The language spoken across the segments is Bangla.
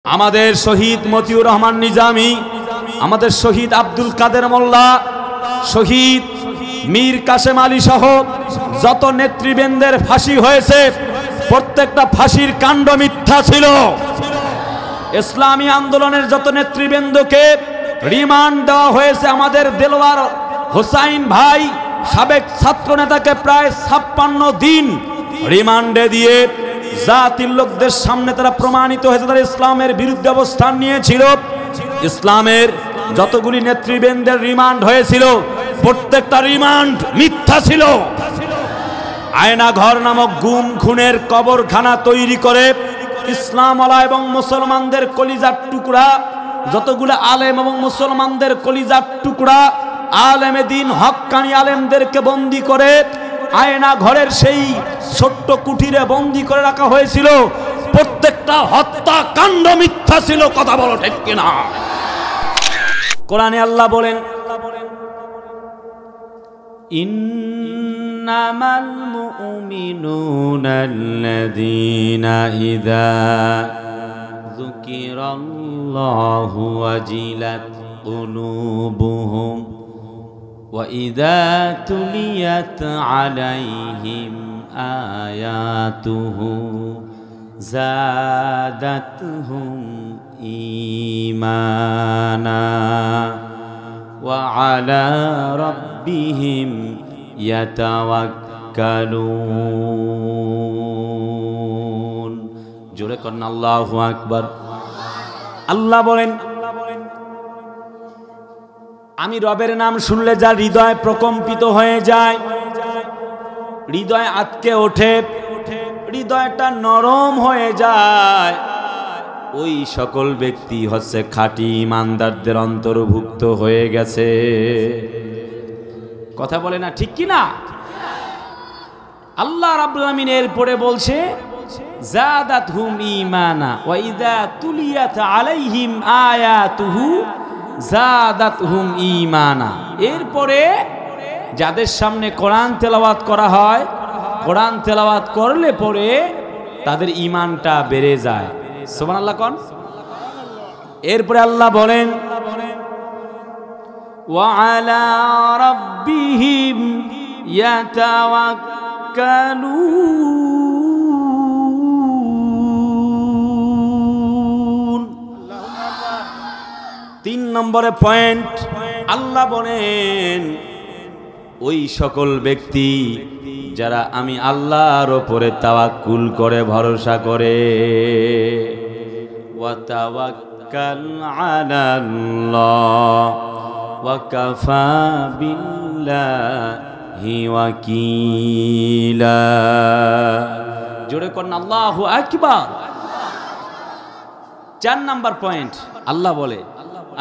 আমাদের শহীদ মতিউর রহমান নিজামী, আমাদের শহীদ আব্দুল কাদের মোল্লা, শহীদ মীর কাসেম আলী সহ যত নেতৃবৃন্দের ফাঁসি হয়েছে প্রত্যেকটা ফাঁসির কাণ্ড মিথ্যা ছিল। ইসলামী আন্দোলনের যত নেতৃবৃন্দকে রিমান্ড দেওয়া হয়েছে, আমাদের দেলোয়ার হোসাইন ভাই সাবেক ছাত্র নেতাকে প্রায় 56 দিন রিমান্ডে দিয়ে জাতির লোকদের সামনে তারা প্রমাণিত হয়েছে তারা ইসলামের বিরুদ্ধে অবস্থান নিয়েছিল। ইসলামের যতগুলি নেতৃবৃন্দের রিমান্ড হয়েছিল প্রত্যেকটা রিমান্ড মিথ্যা ছিল। আয়না ঘর নামক গুম খুনের কবরখানা তৈরি করে ইসলামওয়ালা এবং মুসলমানদের কলিজার টুকরা, যতগুলো আলেম এবং মুসলমানদের কলিজার টুকরা আলেমে দিন হক্কানি আলেমদেরকে বন্দী করে আয়না ঘরের সেই ছোট্ট কুঠিরে বন্দী করে রাখা হয়েছিল। প্রত্যেকটা হত্যাকাণ্ড মিথ্যা ছিল। কথা বলো ঠিক কিনা? কোরআনে আল্লাহ বলেন, ইন্নামাল মুমিনুনা আল্লাযীনা ইযা যুকিরাল্লাহু ওয়াজিলাত কুলুবুহুম وَإِذَا تُلِيَتْ عَلَيْهِمْ آيَاتُهُ زَادَتْهُمْ إِيمَانًا وَعَلَى رَبِّهِمْ يَتَوَكَّلُونَ জোরে করুন আল্লাহু আকবার। আল্লাহ বলেন, আমি রবের নাম শুনলে যা হৃদয় প্রকম্পিত হয়ে যায়, হৃদয় আটকে ওঠে, হৃদয়টা নরম হয়ে যায়, ওই সকল ব্যক্তি হচ্ছে খাঁটি ইমানদারদের অন্তর্ভুক্ত হয়ে গেছে। কথা বলে না ঠিক কি না? আল্লাহ রাব্বুল আলামিন এরপরে বলছে জাদাতহুম ঈমানা ওয়া ইযা তুলিয়াত আলাইহিম আয়াতুহু জাদাতহুম ঈমানা। এরপরে যাদের সামনে কোরআন তেলাওয়াত করা হয়, কোরআন তেলাওয়াত করলে পরে তাদের ঈমানটা বেড়ে যায়। সুবহানাল্লাহ কোন? এরপরে আল্লাহ বলেন, ওয়া আলা রাব্বিহিম ইয়াতাওয়াক্কালুন। 3 নম্বরে পয়েন্ট, আল্লাহ বলেন ওই সকল ব্যক্তি যারা আমি আল্লাহর উপরে তাওয়াক্কুল করে ভরসা করে। ওয়া তাওয়াক্কাল আলাল্লাহ ওয়া কাফা বিল্লাহি ওয়াকিলা। জোরে করুন আল্লাহু আকবার। 4 নম্বর পয়েন্ট, আল্লাহ বলে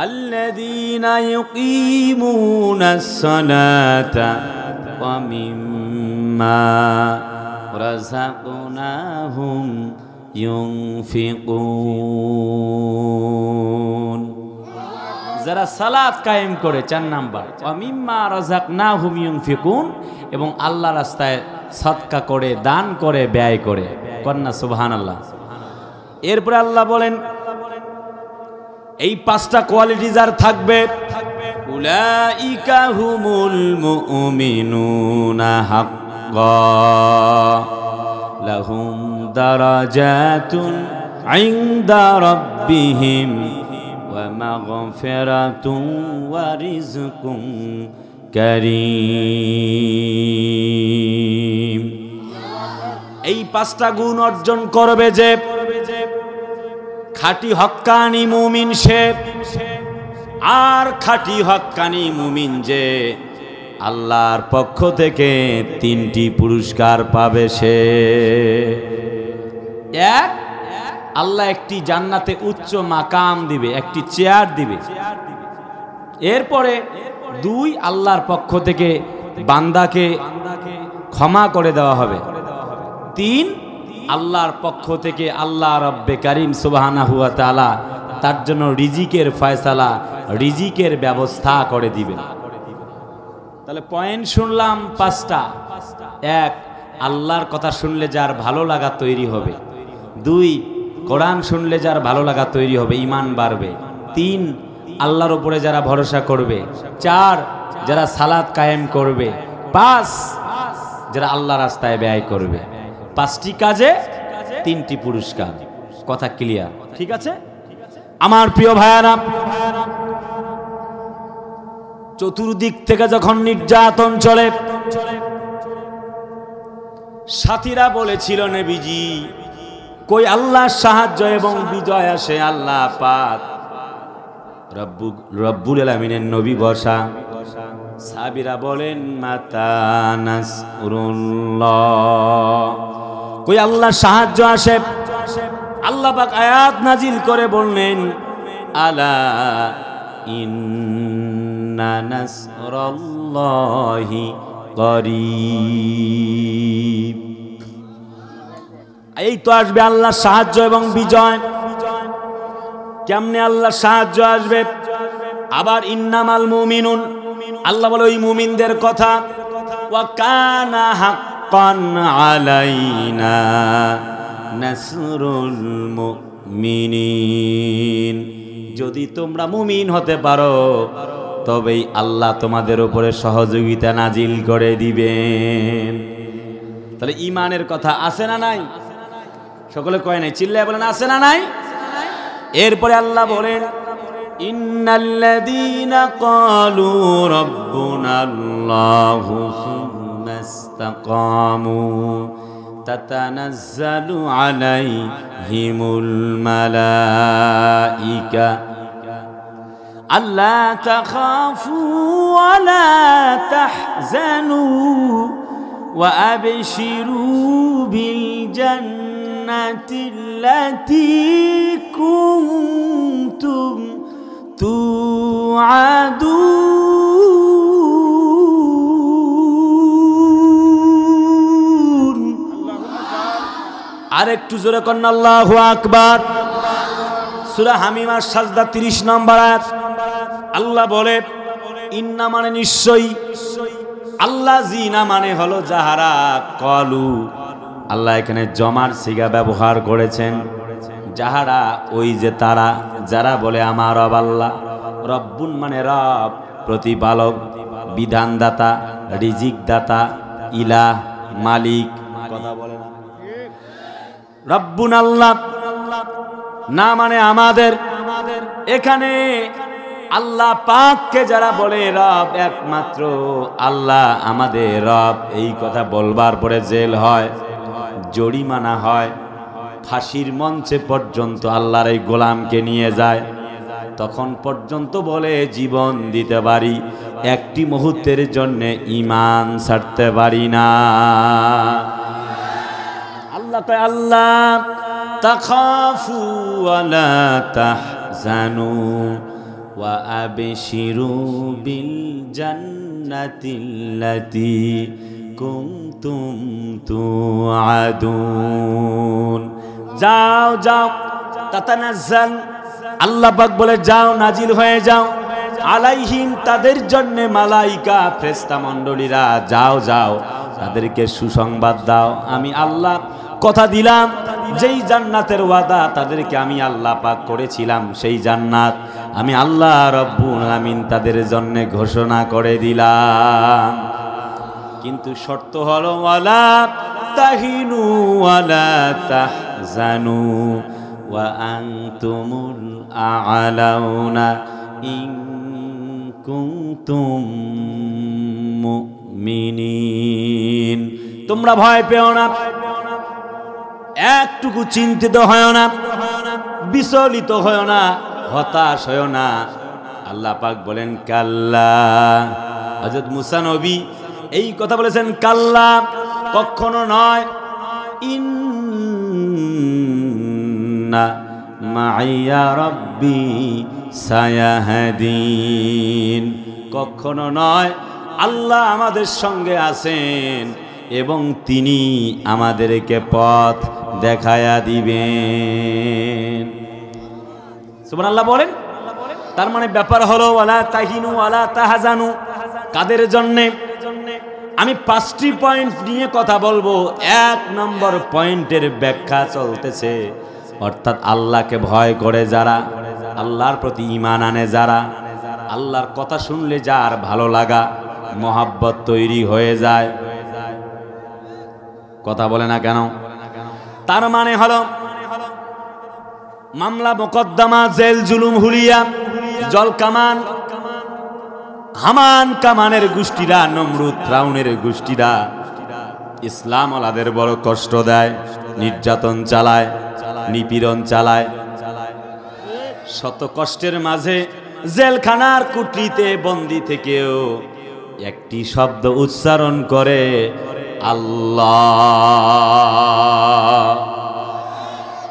আল্লাযীনা ইউকিমুনাস সালাতা ওয়া মিম্মা রাযাকনাহুম ইউনফিকুন। যারা সালাত কায়েম করে, 4 নাম্বার, ওয়া মিম্মা রাযাকনাহুম ইউনফিকুন, এবং আল্লাহর রাস্তায় সদকা করে, দান করে, ব্যয় করে। কন্না সুবহানাল্লাহ। এরপরে আল্লাহ বলেন এই 5টা কোয়ালিটি যার থাকবে, উলাইকা হুমুল মুমিনুনা হাক্কান লাহুম দারাজাতুন ইনদা রাব্বিহিম ওয়া মাগফিরাতুন ওয়া রিজকুন কারীম। এই 5টা গুণ অর্জন করবে যে খাঁটি হক্কানি মুমিন সে, আর খাঁটি হক্কানি মুমিন যে আল্লাহর পক্ষ থেকে 3টি পুরস্কার পাবে সে। 1, আল্লাহ একটি জান্নাতে উচ্চ মাকাম দিবে, একটি চেয়ার দিবে। এরপরে 2, আল্লাহর পক্ষ থেকে বান্দাকে ক্ষমা করে দেওয়া হবে। 3, আল্লাহর পক্ষ থেকে আল্লাহ রব্বে কারীম সুবহানাহু ওয়া তাআলা তার জন্য রিজিকের ফয়সালা, রিজিকের ব্যবস্থা করে দিবেন। তাহলে পয়েন্ট শুনলাম 5টা। 1, আল্লাহর কথা শুনলে যার ভালো লাগা তৈরি হবে। 2, কোরআন শুনলে যার ভালো লাগা তৈরি হবে, ঈমান বাড়বে। 3, আল্লাহর উপরে যারা ভরসা করবে। 4, যারা সালাত কায়েম করবে। 5, যারা আল্লাহ রাস্তায় ব্যয় করবে। 5টি কাজে 3টি পুরস্কার। কথা ক্লিয়ার? ঠিক আছে আমার প্রিয় ভাইয়ারা, চতুর্দিক থেকে যখন নির্যাতন চলে, সাথীরা বলেছিল নবীজি কই আল্লাহর সাহায্য এবং বিজয় আসে? আল্লাহ পাক রব্বুল আলামিনের নবী বসা। সাহাবীরা বলেন মাতা নাসরুল্লাহ, কই আল্লাহর সাহায্য আসে? আল্লাহ পাক আয়াত নাজিল করে বললেন আলা ইন্না নাসরাল্লাহি করিব। এই তো আসবে আল্লাহর সাহায্য এবং বিজয়। কেমনে আল্লাহর সাহায্য আসবে? আবার ইন্নামাল মুমিনুন, আল্লাহ বলে ওই মুমিনদের কথা। ওয়া কানা হাক্কান আলাইনা নাসরুল মুমিনিন, যদি তোমরা মুমিন হতে পারো তবেই আল্লাহ তোমাদের উপরে সহযোগিতা নাজিল করে দিবেন। তাহলে ঈমানের কথা আছে না নাই? সকলে কয় নাই, চিল্লায় বলেন আছে না নাই? এরপরে আল্লাহ বলেন ইন্নাল্লাযীনা ক্বালু রাব্বুনাল্লাহু সুম্মা ইসতাকামু তাতানাজ্জালু আলাইহিমুল মালাইকা আল্লা তাখাফু ওয়া লা তাহজানু ওয়া আবশিরু বিল জান্নাতিল্লাতী কুনতুম তুআদুন। আরেকটু জোরে করেন আল্লাহু আকবার। সূরা হামিমার সাজদা 30 নম্বর আয়াত। আল্লাহ বলে ইন্না মানে নিশ্চয়ই, আল্লাহ জিনা মানে হলো যাহারা, কলু আল্লাহ এখানে জমার সিগা ব্যবহার করেছেন। যাহারা ওই যে তারা, যারা বলে আমার রব আল্লাহ। রব্বুন মানে রব, প্রতিপালক, বিধানদাতা, রিজিক দাতা, ইলাহ, মালিক। কথা বলে না রব্বুন আল্লাহ না মানে আমাদের। এখানে আল্লাহ পাককে যারা বলে রব, একমাত্র আল্লাহ আমাদের রব, এই কথা বলবার পরে জেল হয়, জরিমানা হয়, ফাঁসির মঞ্চে পর্যন্ত আল্লাহর এই গোলামকে নিয়ে যায়। তখন পর্যন্ত বলে জীবন দিতে পারি, একটি মুহূর্তের জন্য ঈমান ছাড়তে পারি না। আল্লাহ কয় আল্লাহ তাখাফু ওয়া লা তাহজানু ওয়া আবশিরু বিল জান্নাতিল্লাতী কুনতুম তুআদুন। যাও যাও, তাতানাজ্জাল, আল্লাহ পাক বলে যাও, নাজিল হয়ে যাও, আলাইহিম তাদের জন্য, মালাইকা ফেরেশতা মণ্ডলীরা যাও যাও, তাদেরকে সুসংবাদ দাও। আমি আল্লাহ কথা দিলাম, যেই জান্নাতের ওয়াদা তাদেরকে আমি আল্লাহ পাক করেছিলাম, সেই জান্নাত আমি আল্লাহ রব্বুল আমিন তাদের জন্য ঘোষণা করে দিলাম। কিন্তু শর্ত হলো ওয়ালা তাহিনু ওয়ালা তাহজানু ওয়া আনতুমুল আ'লাউনা ইন কুনতুম মুমিনিন। তোমরা ভয় পেও না, একটুকু চিন্তিত হয় না, বিচলিত হয় না, হতাশ হয় না। আল্লাহ পাক বলেন কাল্লা। হযরত মুসা নবী এই কথা বলেছেন, কাল্লা কখনো নয়, ইন্না মাইয়া রাব্বি সায়াহদিন, কখনো নয়, আল্লাহ আমাদের সঙ্গে আছেন এবং তিনি আমাদেরকে পথ দেখায়া দিবেন। সুবহানাল্লাহ বলেন। তার মানে ব্যাপার হলো ওয়ালা তাহিনু ওয়ালা তাহজানু, কাদের জন্যে? আমি 5টি পয়েন্ট নিয়ে কথা বলবো। 1 নম্বর পয়েন্টের ব্যাখ্যা চলতেছে, অর্থাৎ আল্লাহকে ভয় করে যারা, আল্লাহর প্রতি ঈমান আনে যারা, আল্লাহর কথা শুনলে যার ভালো লাগা মহাব্বত তৈরি হয়ে যায়। কথা বলে না কেন? তার মানে হলো মামলা মোকদ্দমা, জেল জুলুম, হুলিয়া, জল কামান, হামান কামানের গোষ্ঠীরা, নমরুদ ফিরআউনের গোষ্ঠীরা ইসলাম ওয়ালাদের বড় কষ্ট দেয়, নির্যাতন চালায়, নিপীড়ন চালায়। শত কষ্টের মাঝে জেলখানার কুঠরিতে বন্দী থেকেও একটি শব্দ উচ্চারণ করে, আল্লাহ।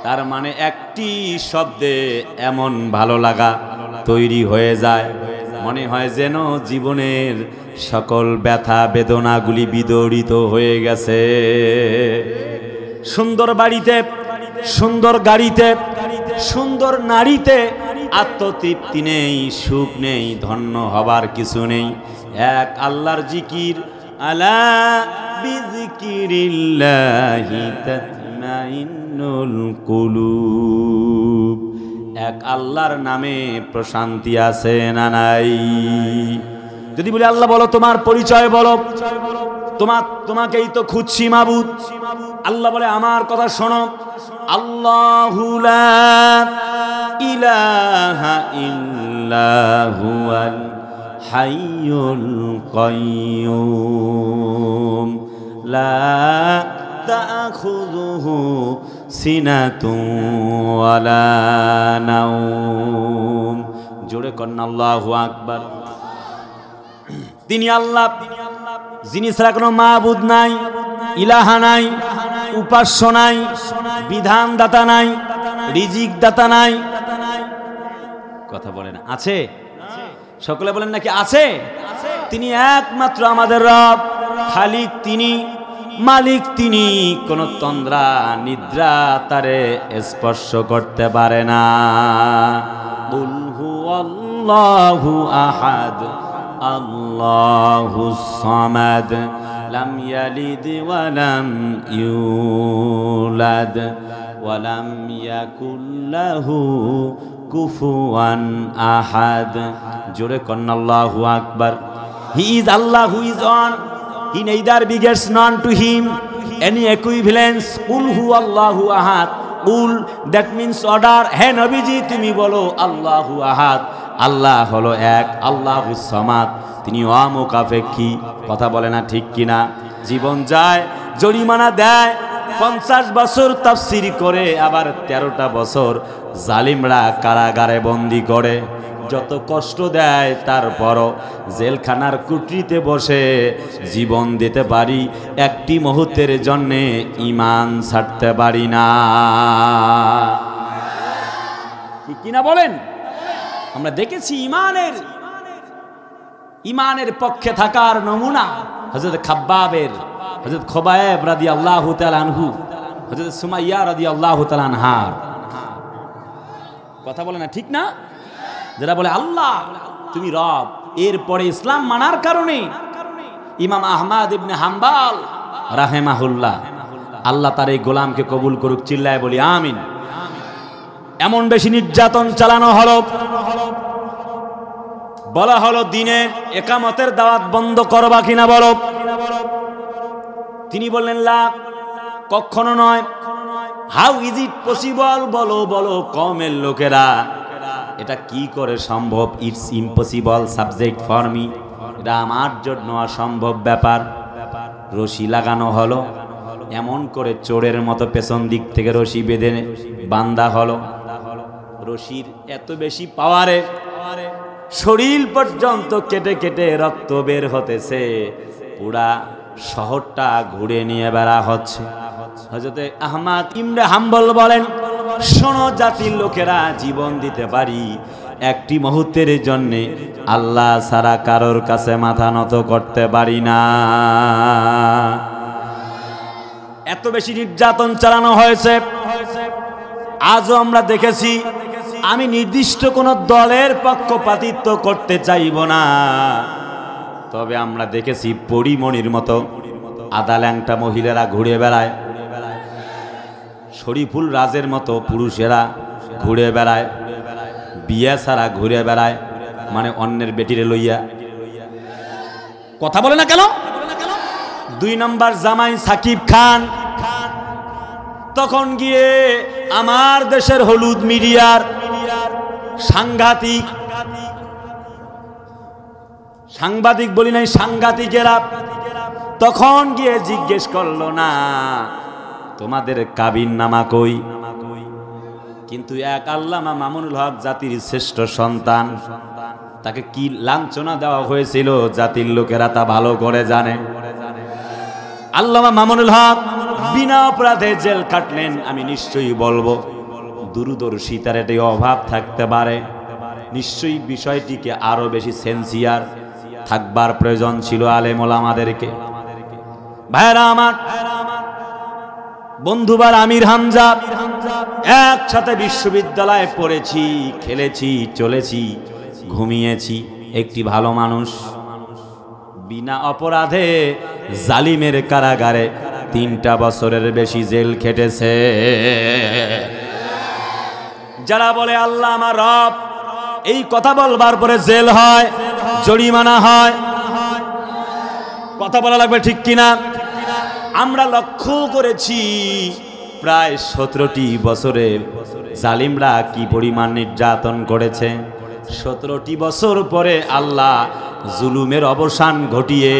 তার মানে একটি শব্দে এমন ভালো লাগা তৈরি হয়ে যায়, মনে হয় যেন জীবনের সকল ব্যথা বেদনাগুলি বিদরিত হয়ে গেছে। সুন্দর বাড়িতে, সুন্দর গাড়িতে, সুন্দর নারীতে আত্মতৃপ্তি নেই, সুখ নেই, ধন্য হবার কিছু নেই। এক আল্লাহর জিকির, আলা বিযিকিরিল্লাহি তাতমাইন্নুল কুলুব। এক আল্লাহর নামে প্রশান্তি আছে না নাই? যদি বলি আল্লাহ বলো, তোমার পরিচয় বলো, তোমাকেই তো খুঁজছি মাবুদ। আল্লাহ বলে আমার কথা শোনো, আল্লাহু লা ইলাহা ইল্লা হুয়াল হাইয়ুল কাইয়্যুম লা তাখুযুহু সিনাতুন ওয়ালা নাওম। জোরে কন্না আল্লাহু আকবার। তিনি আল্লাহ, যিনি ছাড়া কোনো মাবুদ নাই, ইলাহা নাই, উপাস্য নাই, বিধানদাতা নাই, রিজিক দাতা নাই। কথা বলেন আছে? সকলে বলেন নাকি আছে? তিনি একমাত্র আমাদের রব, খালিক তিনি, মালিক তিনি। কোন তন্দ্রা নিদ্রা তারে স্পর্শ করতে পারে না। কুল হুয়াল্লাহু আহাদ আল্লাহুস সামাদ লাম ইয়ালিদ ওয়া লাম ইউলাদ ওয়া লাম ইয়াকুল লাহু কুফুয়ান আহাদ। জোরে কন্না আল্লাহু আকবার। He is Allah who is one, he neither begets none to him any equivalence. কুল হুয়াল্লাহু আহাদ, কুল দ্যাট মিন্স অর্ডার। হে নবীজি তুমি বলো আল্লাহু আহাদ, আল্লাহ হলো এক, আল্লাহুস সামাদ, তিনি অমুখাপেক্ষী। কথা বলে না ঠিক কিনা? জীবন যায়, জরিমানা দেয়, 50 বছর তাফসীর করে, আবার 13টা বছর জালিমরা কারাগারে বন্দী করে, যত কষ্ট দেয়, তারপরও জেলখানার কুঠরিতে বসে জীবন দিতে পারি, একটি মুহূর্তের জন্যে ঈমান ছাড়তে পারি না। ঠিক কিনা বলেন? আমরা দেখেছি ঈমানের পক্ষে থাকার নমুনা হযরত খাব্বাবের, হযরত খোবায়েব রাদিয়াল্লাহু তাআলা আনহু, হযরত সুমাইয়া রাদিয়াল্লাহু তাআলা আনহার। কথা বলে না ঠিক না? যারা বলে আল্লাহ তুমি রব, এরপরে ইসলাম মানার কারণে ইমাম আহমদ ইবনে হাম্বল রাহিমাহুল্লাহ, আল্লাহ তার এই গোলামকে কবুল করুক, চিল্লায় বলি আমিন। এমন বেশি নির্যাতন চালানো হলো, বলা হলো দিনে একামতের দাওয়াত বন্ধ করবা কিনা বলো। তিনি বললেন লা, কখনো নয়। হাউ ইজ ইট পসিবল, বলো বলো কওমের লোকেরা, এটা কি করে সম্ভব? It's impossible subject for me, এটা আমার জন্য অসম্ভব ব্যাপার। রশি লাগানো হলো, এমন করে চোরের মতো পেছন দিক থেকে রশি বেঁধে বান্ধা হলো। রশির এত বেশি পাওয়ারে শরীর পর্যন্ত কেটে কেটে রক্ত বের হতেছে, পুরা শহরটা ঘুরে নিয়ে বেড়া হচ্ছে। হযরত আহমদ ইবনে হাম্বল বলেন, শোনো জাতির লোকেরা, জীবন দিতে পারি, একটি মুহূর্তের জন্য আল্লাহ ছাড়া কারোর কাছে মাথা নত করতে পারি না। এত বেশি নির্যাতন চালানো হয়েছে। আজও আমরা দেখেছি, আমি নির্দিষ্ট কোন দলের পক্ষপাতিত্ব করতে চাইব না, তবে আমরা দেখেছি পরিমণির মতো আদা ল্যাংটা মহিলারা ঘুরে বেড়ায়, শরীফুল রাজের মতো পুরুষেরা ঘুরে বেড়ায়, বিয়া ছাড়া ঘুরে বেড়ায়, মানে অন্যের বেটিরে লইয়া। কথা বলে না কেন? 2 নম্বর জামাই সাকিব খান তখন গিয়ে আমার দেশের হলুদ মিডিয়ার সাংবাদিক বলি নাই, সাংঘাতিকেরা তখন গিয়ে জিজ্ঞেস করলো না তোমাদের কাবিন নামা কই? কিন্তু এক আল্লামা মামুনুল হক জাতির শ্রেষ্ঠ সন্তান, তাকে কি লাঞ্ছনা দেওয়া হয়েছিল জাতির লোকেরা তা ভালো করে জানে। আল্লামা মামুনুল হক বিনা অপরাধে জেল কাটলেন। আমি নিশ্চয়ই বলবো দূরদর্শিতার এটাই অভাব থাকতে পারে, নিশ্চয়ই বিষয়টিকে আরো বেশি সেন্সিয়ার থাকবার প্রয়োজন ছিল আলেম ওলামাদেরকে। ভাইরা আমার, বন্ধুবার আমির হামজা একসাথে বিশ্ববিদ্যালয়ে পড়েছি, খেলেছি, চলেছি, ঘুমিয়েছি। একটি ভালো মানুষ বিনা অপরাধে জালিমের কারাগারে 3টা বছরের বেশি জেল খেটেছে। যারা বলে আল্লাহ আমার রব, এই কথা বলবার পরে জেল হয়, জরিমানা হয়, কথা বলা লাগবে ঠিক কিনা? আমরা লক্ষ্য করেছি প্রায় 17টি বছরে জালিমরা কি পরিমাণ নির্যাতন করেছে। 17টি বছর পরে আল্লাহ জুলুমের অবসান ঘটিয়ে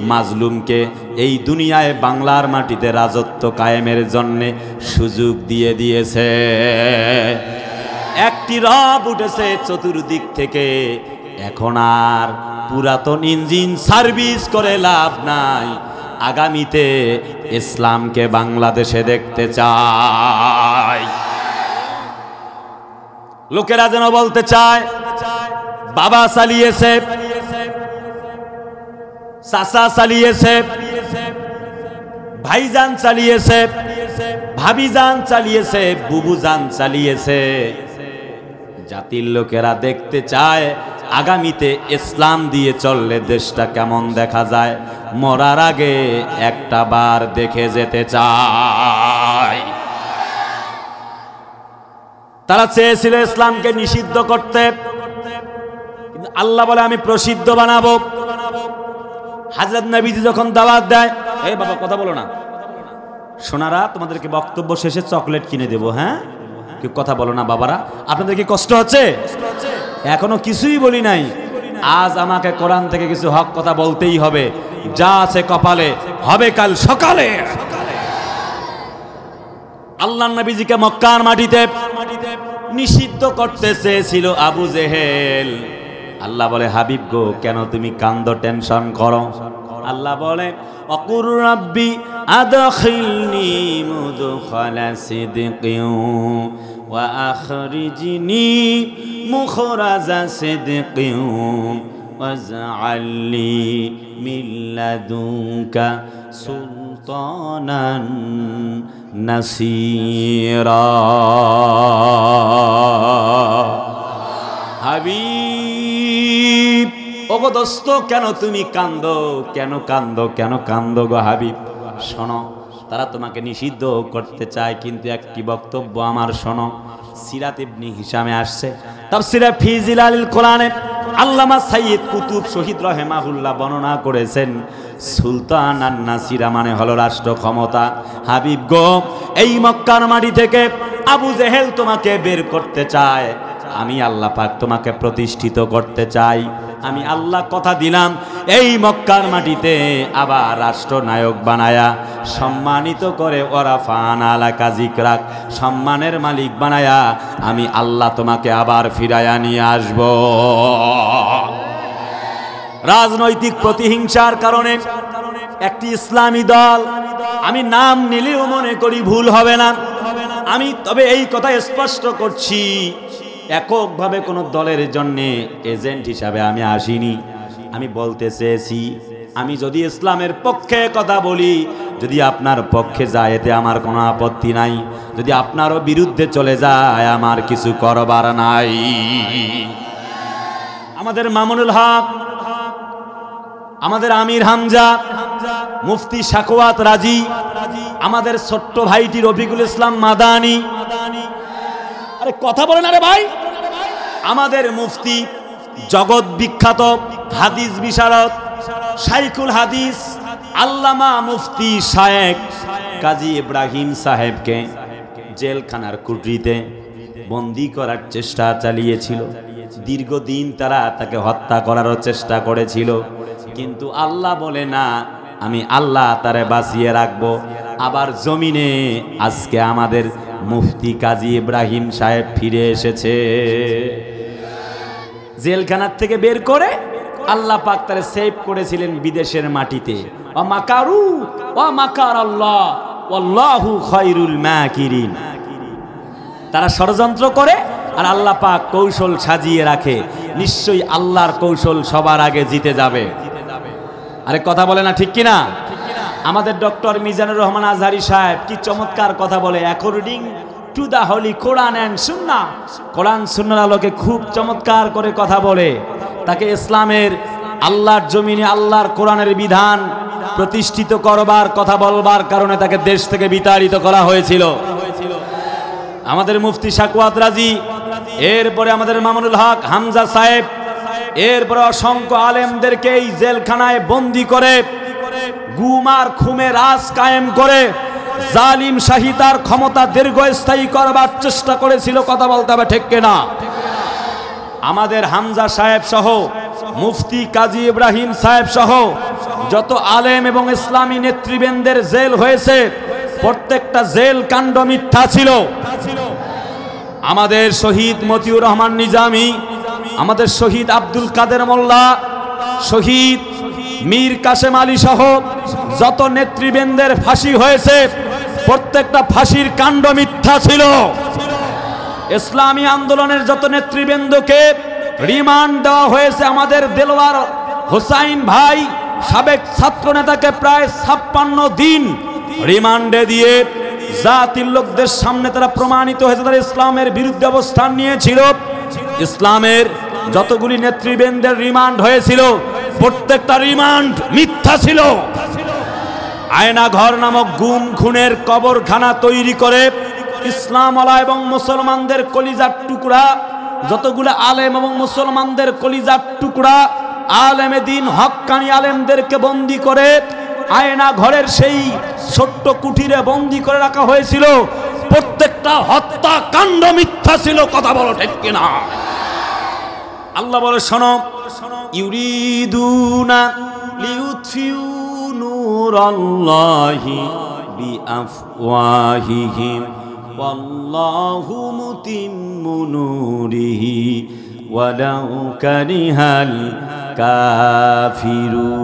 মাজলুমকে এই দুনিয়ায় বাংলার মাটিতে রাজত্ব কায়েমের জন্যে সুযোগ দিয়ে দিয়েছে। একটি রব উঠেছে চতুর্দিক থেকে। এখন আর পুরাতন ইঞ্জিন সার্ভিস করে লাভ নাই। আগামীতে ইসলামকে বাংলাদেশে দেখতে চায়। লোকেরা যেন বলতে চায় বাবা চালিয়েছে, চাচা চালিয়েছে, ভাইজান চালিয়েছে, ভাবিজান চালিয়েছে, বুবুজান চালিয়েছে। জাতির লোকেরা দেখতে চায় আগামীতে ইসলাম দিয়ে চললে দেশটা কেমন দেখা যায়। মরার আগে একটা বার দেখে যেতে চায়। তারা চেয়েছিল ইসলামকে নিষিদ্ধ করতে, কিন্তু আল্লাহ বলে আমি প্রসিদ্ধ বানাবো। হযরত নবীজি যখন দাওয়াত দেয়, এই বাবা কথা বলো না, সোনারা তোমাদেরকে বক্তব্য শেষে চকলেট কিনে দেবো, হ্যাঁ কেউ কথা বলো না বাবারা। আপনাদের কি কষ্ট হচ্ছে? এখনো কিছুই বলি নাই। আজ আমাকে কোরআন থেকে কিছু হক কথা বলতেই হবে। যা আছে কপালে হবে কাল সকালে। আল্লাহর নবীজিকে মক্কার মাটিতে নিষিদ্ধ করতে চেয়েছিল আবু জেহেল। আল্লাহ বলে হাবিব গো, কেন তুমি কান্দো, টেনশন করো? আল্লাহ বলে অকুর রাব্বি আদখিলনি মুদখালা সিদকিন ওয়া আখরিজনি মুখরাজা সিদকিন ওয়াজআলনি মিন লাদুনকা সুলতানান নাসীরা। হাবিব ওগো দোস্ত, কেন তুমি কান্দো? কেন কান্দো? কেন কান্দো গো হাবিব? শোনো, তারা তোমাকে নিষিদ্ধ করতে চায়, কিন্তু একটি বক্তব্য আমার শোনো। সিরাত ইবনে হিশামে আসছে, তাফসীরে ফি জিলালিল কোরআনে আল্লামা সাইয়্যিদ কুতুব শহীদ রাহিমাহুল্লাহ বর্ণনা করেছেন, সুলতান আর নাসিরা মানে হলো রাষ্ট্র ক্ষমতা। হাবিব গো, এই মক্কার মাটি থেকে আবু জেহেল তোমাকে বের করতে চায়, আমি আল্লাহ পাক তোমাকে প্রতিষ্ঠিত করতে চাই। আমি আল্লাহ কথা দিলাম, এই মক্কার মাটিতে আবার রাষ্ট্রনায়ক বানায়া সম্মানিত করে ওরা ফানালা কাজিকরাক, সম্মানের মালিক বানায়া আমি আল্লাহ তোমাকে আবার ফিরায়া নিয়ে আসব। রাজনৈতিক প্রতিহিংসার কারণে একটি ইসলামী দল, আমি নাম নিলেও মনে করি ভুল হবে না, আমি তবে এই কথা স্পষ্ট করছি, এককভাবে কোনো দলের জন্য এজেন্ট হিসাবে আমি আসিনি। আমি বলতে চেয়েছি, আমি যদি ইসলামের পক্ষে কথা বলি, যদি আপনার পক্ষে যায় এতে আমার কোনো আপত্তি নাই, যদি আপনারও বিরুদ্ধে চলে যায় আমার কিছু করবার নাই। আমাদের মামুনুল হক, আমাদের আমির হামজা, মুফতি সাকওয়াত রাজি, আমাদের ছোট্ট ভাইটি রফিকুল ইসলাম মাদানী, আরে কথা বলেন আরে ভাই, আমাদের মুফতি জগৎ বিখ্যাত হাদিস বিশারদ শাইখুল হাদিস আল্লামা মুফতি শায়েখ কাজী ইব্রাহিম সাহেবকে জেলখানার কুঠরিতে বন্দী করার চেষ্টা চালিয়েছিল। দীর্ঘদিন তারা তাকে হত্যা করার চেষ্টা করেছিল, কিন্তু আল্লাহ বলে না, আমি আল্লাহ তারে বাঁচিয়ে রাখবো। আবার জমিনে আজকে আমাদের মুফতি কাজী ইব্রাহিম সাহেব ফিরে এসেছে। জেলখানার থেকে বের করে আল্লাহ পাক তারে সেভ করেছিলেন বিদেশের মাটিতে। ওয়া মাকারু ওয়া মাকার আল্লাহ ওয়াল্লাহু খায়রুল মাকিরিন। তারা ষড়যন্ত্র করে আর আল্লাহ পাক কৌশল সাজিয়ে রাখে, নিশ্চয়ই আল্লাহর কৌশল সবার আগে জিতে যাবে। আরে কথা বলে না ঠিক কিনা? আমাদের ডক্টর মিজানুর রহমান আজহারি সাহেব কি চমৎকার কথা বলে, according to the holy Quran and Sunnah, Quran সুন্নাহর আলোকে খুব চমৎকার করে কথা বলে। তাকে ইসলামের আল্লাহর জমিনে আল্লাহর কোরআনের বিধান প্রতিষ্ঠিত করবার কথা বলবার কারণে তাকে দেশ থেকে বিতাড়িত করা হয়েছিল। আমাদের মুফতি শাকওয়াত রাজি, এরপরে আমাদের মামুনুল হক হামজা সাহেব, এরপরে অসংখ্য আলেমদেরকে এই জেলখানায় বন্দী করে গুমার খুমে রাজ কায়েম করে জালিম শাহী তার ক্ষমতা দীর্ঘস্থায়ী করবার চেষ্টা করেছিল। কথা বলতে হবে ঠিক কিনা? আমাদের হামজা সাহেব সহ মুফতি কাজী ইব্রাহিম সাহেব সহ যত আলেম এবং ইসলামী নেতৃবৃন্দের জেল হয়েছে, প্রত্যেকটা জেল কাণ্ড মিথ্যা ছিল। আমাদের শহীদ মতিউর রহমান নিজামী, আমাদের শহীদ আব্দুল কাদের মোল্লা, শহীদ মীর কাসেম আলী সহ যত নেতৃবৃন্দের ফাঁসি হয়েছে, প্রত্যেকটা ফাঁসির কাণ্ড মিথ্যা ছিল। ইসলামী আন্দোলনের যত নেতৃবৃন্দকে রিমান্ড দেওয়া হয়েছে, আমাদের দেলোয়ার হোসাইন ভাই সাবেক ছাত্র নেতাকে প্রায় 56 দিন রিমান্ডে দিয়ে জাতির লোকদের সামনে তারা প্রমাণিত হয়েছে তারা ইসলামের বিরুদ্ধে অবস্থান নিয়েছিল। ইসলামের যতগুলি নেতৃবৃন্দের রিমান্ড হয়েছিল, প্রত্যেকটা রিমান্ড মিথ্যা ছিল। আয়না ঘর নামক গুম খুনের কবরখানা তৈরি করে ইসলাম ওয়ালা এবং মুসলমানদের কলিজার টুকরা, যতগুলো আলেম এবং মুসলমানদের কলিজার টুকরা আলেমে দিন হক্কানি আলেমদেরকে বন্দী করে আয়না ঘরের সেই ছোট্ট কুঠিরে বন্দী করে রাখা হয়েছিল। প্রত্যেকটা হত্যা কাণ্ড মিথ্যা ছিল। কথা বলো ঠিক কিনা? আল্লাহ বলে শোনো, ইউরিদুনা লিউতফিউ নূরাল্লাহি বিআফওয়াহিহিম ওয়াল্লাহু মুতিম্মু নূরিহি ওয়ালাউ কারিহাল কাফিরুন।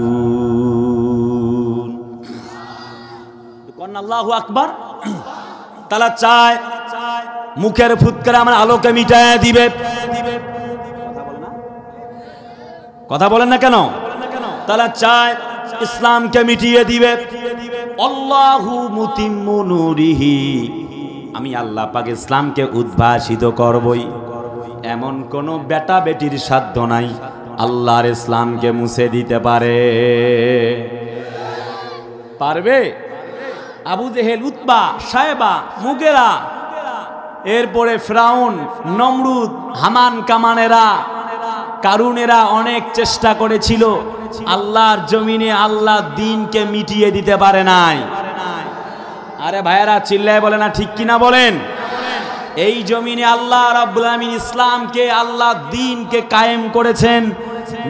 কন্না আল্লাহু আকবার। তারা চায় মুখের ফুৎকারে আমার আলোকে মিটায় দিবে। কথা বলেন না কেন? তারা চায় ইসলামকে মিটিয়ে দিবে। আল্লাহু মুতিম্মু নূরিহি, আমি আল্লাহ পাক ইসলামকে উদ্ভাসিত করবই। এমন কোন বেটা বেটির সাধ্য নাই আল্লাহর ইসলামকে মুছে দিতে পারে। পারবে? আবু জেহেল, উতবা, সায়েবা, মুগেরা, এরপরে ফিরাউন, নমরুদ, হামান, কামানেরা, কারুনেরা অনেক চেষ্টা করেছিল, আল্লাহর জমিনে আল্লাহ দ্বীনকে মিটিয়ে দিতে পারে নাই। আরে ভাইয়েরা চিল্লায় বলে না ঠিক কিনা বলেন? এই জমিনে আল্লাহ রাব্বুল আমিন ইসলামকে, আল্লাহ দ্বীনকে কায়েম করেছেন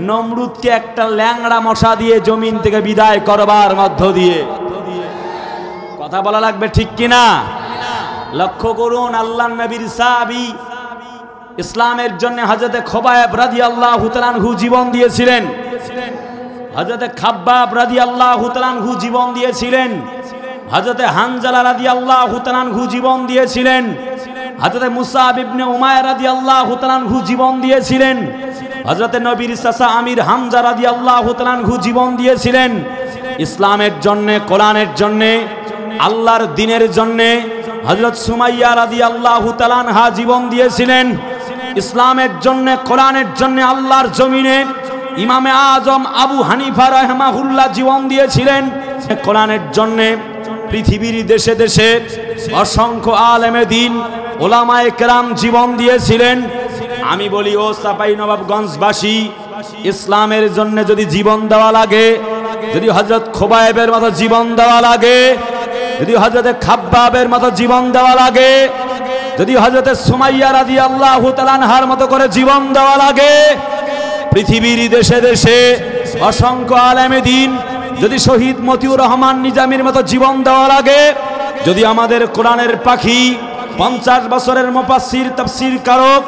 নমরুদকে একটা ল্যাংড়া মশা দিয়ে জমিন থেকে বিদায় করবার মধ্য দিয়ে। কথা বলা লাগবে ঠিক কিনা? লক্ষ্য করুন, আল্লাহর নবীর সাহাবী ইসলামের জন্য হযরতে খোবাইব রাদিয়াল্লাহু তাআলা আনহু জীবন দিয়েছিলেন। হযরতে খাব্বাব রাদিয়াল্লাহু তাআলা আনহু জীবন দিয়েছিলেন। হযরতে হানজালা রাদিয়াল্লাহু তাআলা আনহু জীবন দিয়েছিলেন। হযরতে মুসাব ইবনে উমাইর রাদিয়াল্লাহু তাআলা আনহু জীবন দিয়েছিলেন। হযরতে নবীর চাচা আমির হামজা রাদিয়াল্লাহু তাআলা আনহু জীবন দিয়েছিলেন ইসলামের জন্য, কোরআনের জন্য, আল্লাহর দ্বীনের জন্য। হযরত সুমাইয়া রাদিয়াল্লাহু তাআলা আনহা জীবন দিয়েছিলেন ইসলামের জন্য, কোরআনের জন্য, আল্লাহর জমিনে। ইমামে আজম আবু হানিফা রাহিমাহুল্লাহ জীবন দিয়েছিলেন কোরআনের জন্য। পৃথিবীর দেশে দেশে অসংখ্য আলেমে দ্বীন ওলামায়ে কেরাম জীবন দিয়েছিলেন। আমি বলি ও চাঁপাইনবাবগঞ্জবাসী, ইসলামের জন্য যদি জীবন দেওয়া লাগে, যদি হযরত খোবায়েবের মতো জীবন দেওয়া লাগে, যদি হযরত খাব্বাবের মতো জীবন দেওয়া লাগে, যদি হযরত সুমাইয়া রাদিয়াল্লাহু তাআলা আনহার মতো করে জীবন দেওয়া লাগে, পৃথিবীর দেশে দেশে অসংখ্য আলেমে দ্বীন যদি শহীদ মতিউর রহমান নিজামীর মতো জীবন দেওয়া লাগে, যদি আমাদের কোরআনের পাখি 50 বছরের মুফাসসির তাফসীর কারক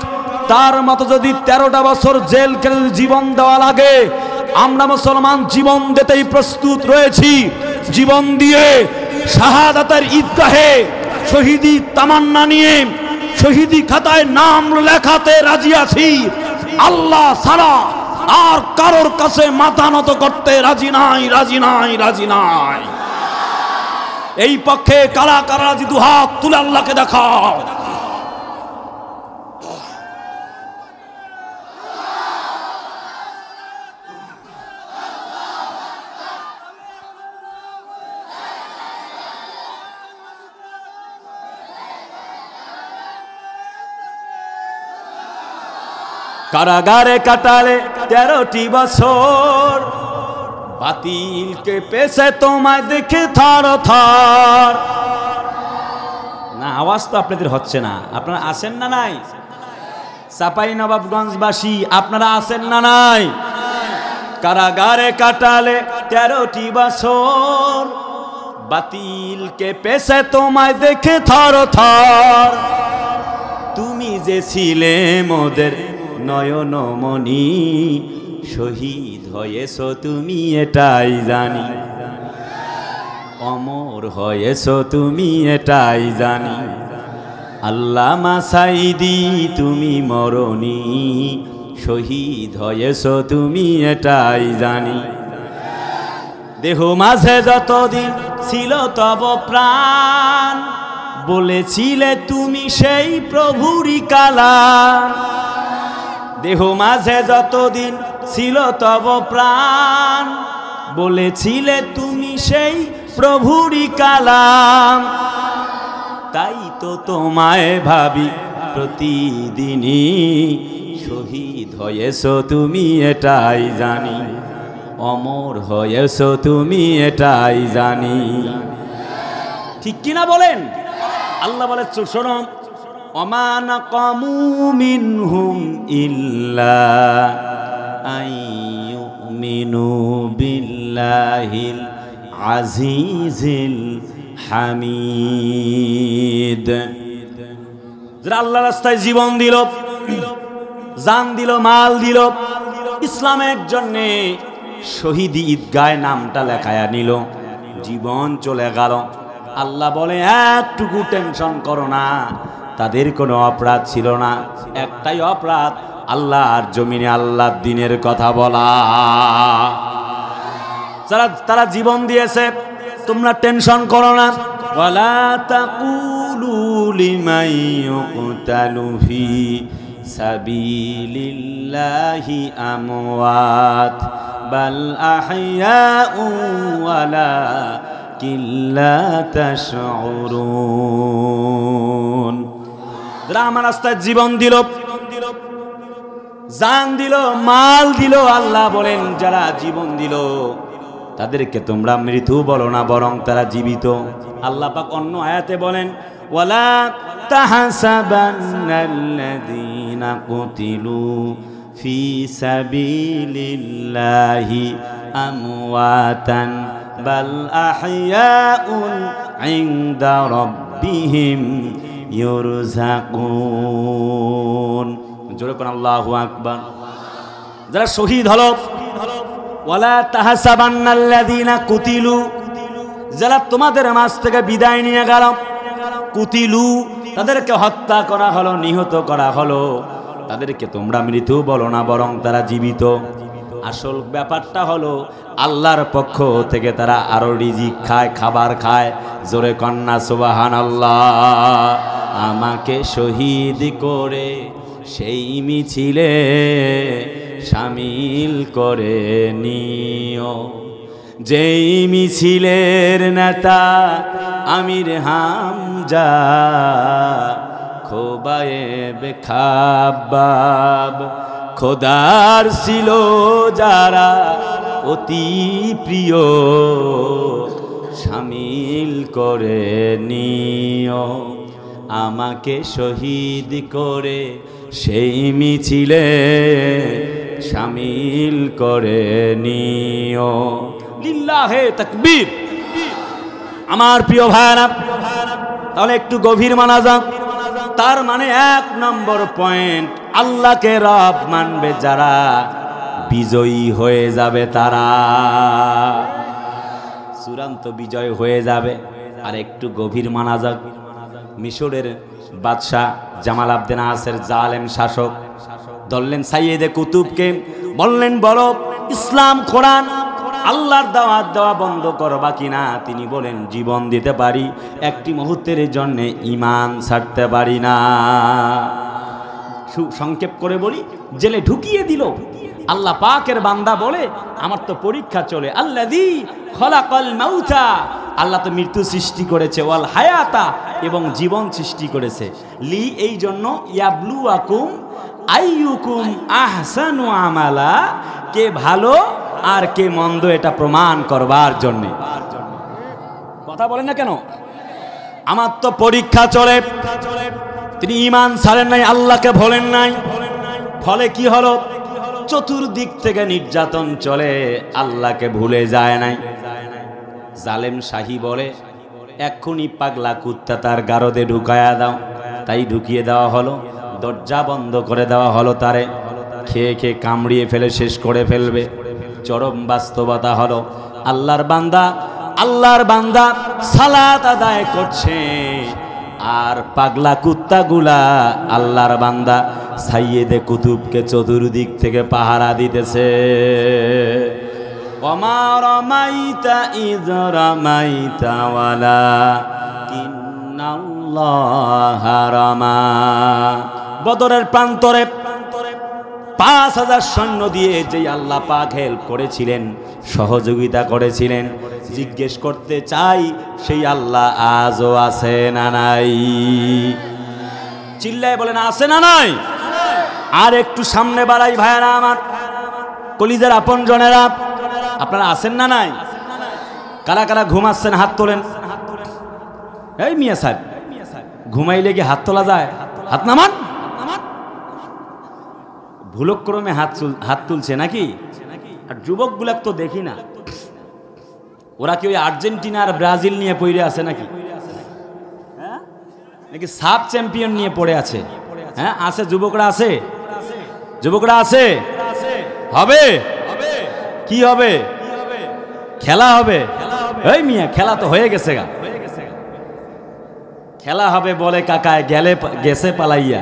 তার মতো যদি 13টা বছর জেল কেটে যদি জীবন দেওয়া লাগে, আমরা মুসলমান জীবন দিতেই প্রস্তুত রয়েছি। জীবন দিয়ে শাহাদাতের ঈদগাহে শহীদি তামান্না নিয়ে শহীদি খাতায় নাম লেখাতে রাজি আছি। আল্লাহ ছাড়া আর কারোর কাছে মাথা নত করতে রাজি নাই, রাজি নাই, রাজি নাই। এই পক্ষে কারা কারা রাজি? দুহাত তুলে আল্লাহকে দেখাও। কারাগারে কাটালে 13টি বছর, বাতিলকে পেছে তোমায় দেখে থর থর। না, আওয়াজ তো আপনাদের হচ্ছে না। আপনারা আছেন না নাই? চাঁপাইনবাবগঞ্জবাসী আপনারা আছেন না নাই? কারাগারে কাটালে 13টি বছর, বাতিলকে পেছে তোমায় দেখে থর থর। তুমি যে ছিলে মোদের নয়নমণি, শহীদ হয়েছো তুমি এটাই জানি, অমর হয়েছো তুমি এটাই জানি। আল্লামা সাঈদী তুমি মরণি, শহীদ হয়েছো তুমি এটাই জানি। দেহ মাঝে যতদিন ছিল তব প্রাণ, বলেছিলে তুমি সেই প্রভুরই কালাম। দেহ মাঝে যতদিন ছিল তব প্রাণ, বলেছিলে তুমি সেই প্রভুরই কালাম। তাই তো তোমায় ভাবি প্রতিদিনই, শহীদ হয়েছো তুমি এটাই জানি, অমর হয়েছো তুমি এটাই জানি। ঠিক কিনা বলেন? আল্লাহ বলে শোনো, ওমা নাকামু মিনহুম ইল্লা আইয়ুমিনু বিল্লাহিল আজিজিল হামিদ। যারা আল্লাহর রাস্তায় জীবন দিল, জান দিল, মাল দিল, ইসলামের জন্যে শহীদি ঈদগায় নামটা লেখায়া নিল, জীবন চলে গেল। আল্লাহ বলে একটুকু টেনশন করো না, তাদের কোনো অপরাধ ছিল না। একটাই অপরাধ, আল্লাহর জমিনে আল্লাহর দ্বীনের কথা বলা। তারা জীবন দিয়েছে, তোমরা টেনশন করো না। ওয়ালা তাকুলু লিমান ইউকতালু ফি সাবিলিল্লাহি আমওয়াত বাল আহইয়াউ ওয়ালাকিন লা তাশউরুন। যারা আমার রাস্তায় জীবন দিল, জান দিল, মাল দিল, আল্লাহ বলেন যারা জীবন দিল তাদেরকে তোমরা মৃত্যু বলো না, বরং তারা জীবিত। আল্লাহ পাক অন্য আয়াতে বলেন, ওয়ালা তাহসাবান্নাল্লাযীনা কুতিলু ফি সাবিলিল্লাহি আমওয়াতান বাল আহইয়াউন ইনদা রাব্বিহিম ইউরযাকুন। জোরে কোন আল্লাহু আকবার। যারা শহীদ হলো, ওয়ালা তাহসাবান্নাল্লাযীনা কুতিলু, যারা তোমাদের মাঝ থেকে বিদায় নিয়ে গেল, কুতিলু তাদেরকে হত্যা করা হলো, নিহত করা হলো, তাদেরকে তোমরা মৃত্যু বলো না, বরং তারা জীবিত। আসল ব্যাপারটা হলো আল্লাহর পক্ষ থেকে তারা আরো রিজিক খায়, খাবার খায়। জোরে কন্যা সুবহানাল্লাহ। আমাকে শহীদ করে সেই মিছিলে শামিল করে নিও, যেই মিছিলের নেতা আমির হামজা, খোবায়ে বেখাবাব, খোদার ছিল যারা অতি প্রিয়, শামিল করে নিও আমাকে শহীদ করে সেই মিছিলে শামিল করে নিও। লিল্লাহে তাকবীর। আমার প্রিয় ভাইরা, তাহলে একটু গভীর মানাজাত। তার মানে 1 নম্বর পয়েন্ট, আল্লাহকে রব মানবে যারা বিজয়ী হয়ে যাবে, তারা চূড়ান্ত বিজয় হয়ে যাবে। আর একটু গভীর মানাজাত। মিশরের বাদশাহ জামাল আবদে নাসের জালেম শাসক ধরলেন সাইয়েদে কুতুবকে, বললেন বলো ইসলাম কোরআন আল্লাহর দাওয়াত দেওয়া বন্ধ করবা কিনা? তিনি বলেন জীবন দিতে পারি, একটি মুহূর্তের জন্য ঈমান ছাড়তে পারি না। সংক্ষেপ করে বলি, জেলে ঢুকিয়ে দিল। আল্লাহ পাকের বান্দা বলে আমার তো পরীক্ষা চলে। আল্লাযী খলাকাল মাউতা, আল্লাহ তো মৃত্যু সৃষ্টি করেছে, ওয়াল হায়াতা, এবং জীবন সৃষ্টি করেছে। লি, এই জন্য, ইয়াবলুয়াকুম আইয়ুকুম আহসানু আমালা, কে ভালো আর কে মন্দ এটা প্রমাণ করবার জন্য। কথা বলেন না কেন? আমার তো পরীক্ষা চলে। তিনি ঈমান ছাড়েন নাই, আল্লাহকে ভোলেন নাই, ফলে কি হলো? চতুর্দিক থেকে নির্যাতন চলে, আল্লাহকে ভুলে যায় নাই। জালেম শাহী বলে এক্ষুনি পাগলা কুত্তা তার গারদে ঢুকায়া দাও। তাই ঢুকিয়ে দেওয়া হলো, দরজা বন্ধ করে দেওয়া হলো। তারে খেয়ে খেয়ে কামড়িয়ে ফেলে শেষ করে ফেলবে। চরম বাস্তবতা হলো আল্লাহর বান্দা সালাত আদায় করছে, আর পাগলা কুত্তাগুলা আল্লাহর বান্দা সাইয়েদে কুতুবকে চতুর্দিক থেকে পাহারা দিতেছে। ওমা রামাইতা ইয রামাইতা ওয়ালাকিন্নাল্লাহা রামা। বদরের প্রান্তরে 5000 সৈন্য দিয়ে যেই আল্লাহ পাক হেল্প করেছিলেন, সহযোগিতা করেছিলেন, জিজ্ঞেস করতে চাই সেই আল্লাহ আজও আছে না নাই? চিল্লায় বলেন আছে না নাই? আর একটু সামনে বাড়াই ভাইরা আমার, কলিজার আপন জনেরা, আপনারা আছেন না নাই? কারা কারা ঘুমাচ্ছেন হাত তোলেন। এই মিয়া সাহেব, ঘুমাইলে কি হাত তোলা যায়? হাত নামান। ভুলক্রমে হাত তুলছে নাকি? আর যুবকগুলা তো দেখি না, ওরা কি ওই আর্জেন্টিনা আর ব্রাজিল নিয়ে পড়ে আছে নাকি? হ্যাঁ, নাকি সাব চ্যাম্পিয়ন নিয়ে পড়ে আছে? হ্যাঁ আছে, যুবকরা আছে, যুবকরা আছে। হবে কি হবে? খেলা হবে। এই মিয়া, খেলা তো হয়ে গেছে গা। খেলা হবে বলে কাকায় গেছে পালাইয়া।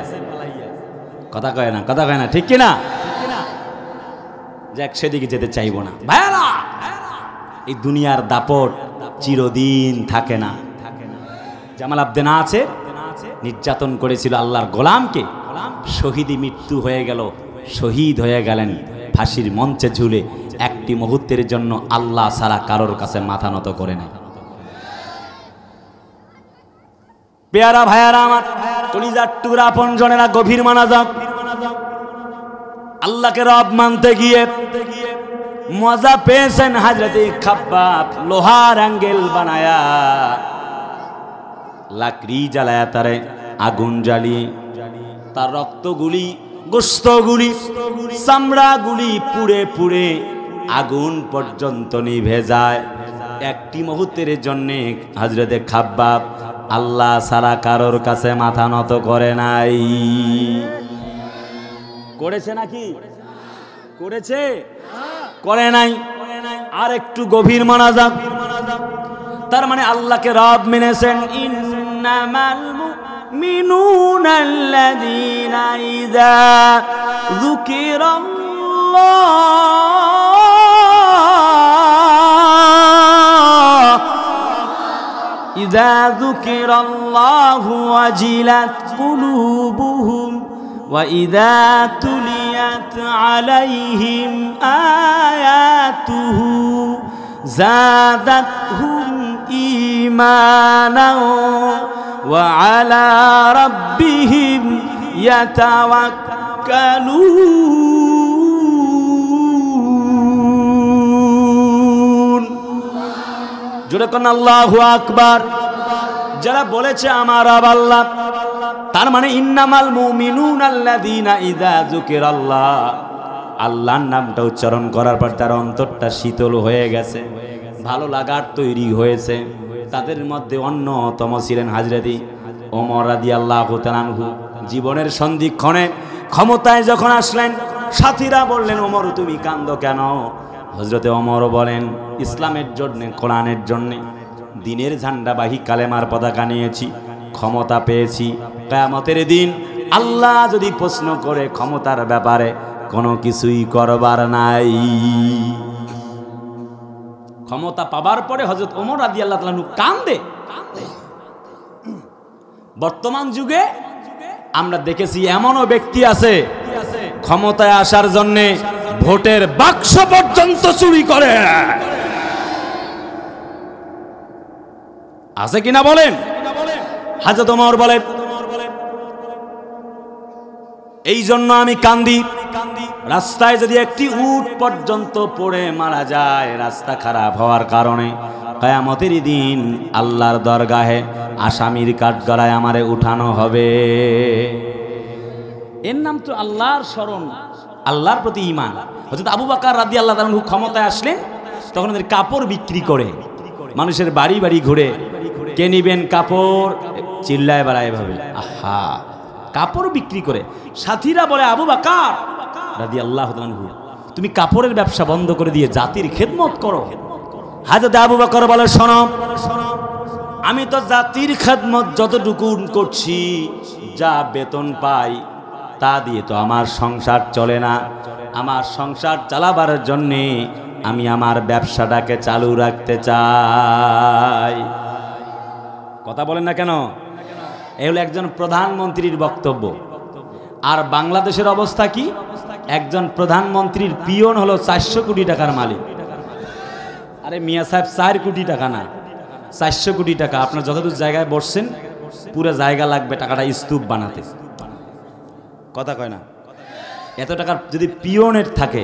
কথা কয় না, কথা কয় না, ঠিক কিনা? যাক, সেদিকে যেতে চাইবো না ভাইরা। এই দুনিয়ার দাপট চিরদিন থাকে না। জামাল আবদে নাসের নির্যাতন করেছিল আল্লাহর গোলামকে, শহীদি মৃত্যু হয়ে গেল, শহীদ হয়ে গেলেন ফাঁসির মঞ্চে ঝুলে। একটি মুহূর্তের জন্য আল্লাহ ছাড়া কারোর কাছে মাথা নত করে নেয়। পেয়ারা ভাইয়ারা আমার, কলিজার টুকরা আপন জনেরা, গভীর মানাজাত। আল্লাহকে রব মানতে গিয়ে মজা পেয়েছেন হযরতে খাব্বাব। লোহার অ্যাঙ্গেল বানায়া, লাকড়ি জ্বালায়া, তারে আগুন জ্বালিয়ে তার রক্তগুলি, গোশতগুলি, চামড়াগুলি পুড়ে পুড়ে আগুন পর্যন্ত নিভে যায়। একটি মুহূর্তের জন্য হযরতে খাব্বাব আল্লাহ ছাড়া কারোর কাছে মাথা নত করে নাই। করেছে নাকি? করেছে? করে নাই। আর একটু গভীর মানাজাত। তার মানে আল্লাহকে রব মেনেছেন। ইন্নামাল মুমিনুনা আল্লাযীনা ইযা যুকিরাল্লাহু ওয়াজিলাত কুলুবুহুম وَإِذَا تُلِيَتْ عَلَيْهِمْ آيَاتُهُ যাদাতহুম ঈমানা ওয়া আলা রাব্বিহিম ইয়াতাওয়াক্কালুন। জোরে কোন আল্লাহু আকবার। যারা বলেছে আমার রব আল্লাহ, তার মানে ইন্নামাল মুমিনুনা আল্লাযীনা ইযা যুকিরাল্লাহ, আল্লাহর নামটা উচ্চারণ করার পর তার অন্তরটা শীতল হয়ে গেছে, ভালো লাগার তৈরি হয়েছে। তাদের মধ্যে অন্যতম ছিলেন হযরত ওমর রাদিয়াল্লাহু তাআলা আনহু। জীবনের সন্ধিক্ষণে ক্ষমতায় যখন আসলেন, সাথীরা বললেন ওমর তুমি কাঁদো কেন? হযরতে ওমর বলেন ইসলামের জন্য, কোরআনের জন্য, দিনের ঝান্ডাবাহী কালেমার পতাকা নিয়েছি, ক্ষমতা পেয়েছি। কিয়ামতের দিন আল্লাহ যদি প্রশ্ন করে ক্ষমতার ব্যাপারে, কোনো কিছুই করবার নাই। ক্ষমতা পাবার পরে হযরত ওমর রাদিয়াল্লাহু তাআলা কান্দে। বর্তমান যুগে আমরা দেখেছি এমনও ব্যক্তি আছে ক্ষমতায় আসার জন্য ভোটের বাক্স পর্যন্ত চুরি করে। আছে কিনা বলেন? হযরত ওমর বলেন এই জন্য আমি কান্দি, রাস্তায় যদি একটি উট পর্যন্ত পড়ে মারা যায় রাস্তা খারাপ হওয়ার কারণে, কিয়ামতের দিন আল্লাহর দরগাহে আসামির কাঠগড়ায় আমারে উঠানো হবে। এর নাম তো আল্লাহর শরণ, আল্লাহর প্রতি ঈমান। হযরত আবু বকর রাদিয়াল্লাহু আনহু ক্ষমতায় আসলেন, তখন ওদের কাপড় বিক্রি করে মানুষের বাড়ি বাড়ি ঘুরে, কে নিবেন কাপড়, চিল্লায় বেড়ায় ভাবে, আহা, কাপড় বিক্রি করে। সাথীরা বলে আবু বকর রাদিয়াল্লাহু আনহু তুমি কাপড়ের ব্যবসা বন্ধ করে দিয়ে জাতির খেদমত করো। হযরত আবু বকর বলে শোনো, আমি তো জাতির খেদমত যতটুকু করছি, যা বেতন পাই তা দিয়ে তো আমার সংসার চলে না। আমার সংসার চালাবার জন্যে আমি আমার ব্যবসাটাকে চালু রাখতে চাই। কথা বলেন না কেন? এই হলো একজন প্রধানমন্ত্রীর বক্তব্য। আর বাংলাদেশের অবস্থা কি? একজন প্রধানমন্ত্রীর পিয়ন হলো 400 কোটি টাকার মালিক। আরে মিয়া সাহেব, 4 কোটি টাকা না, 400 কোটি টাকা। আপনার যতদূর জায়গায় বসছেন পুরো জায়গা লাগবে টাকাটা স্তূপ বানাতে। কথা কয় না? এত টাকা যদি পিয়নের থাকে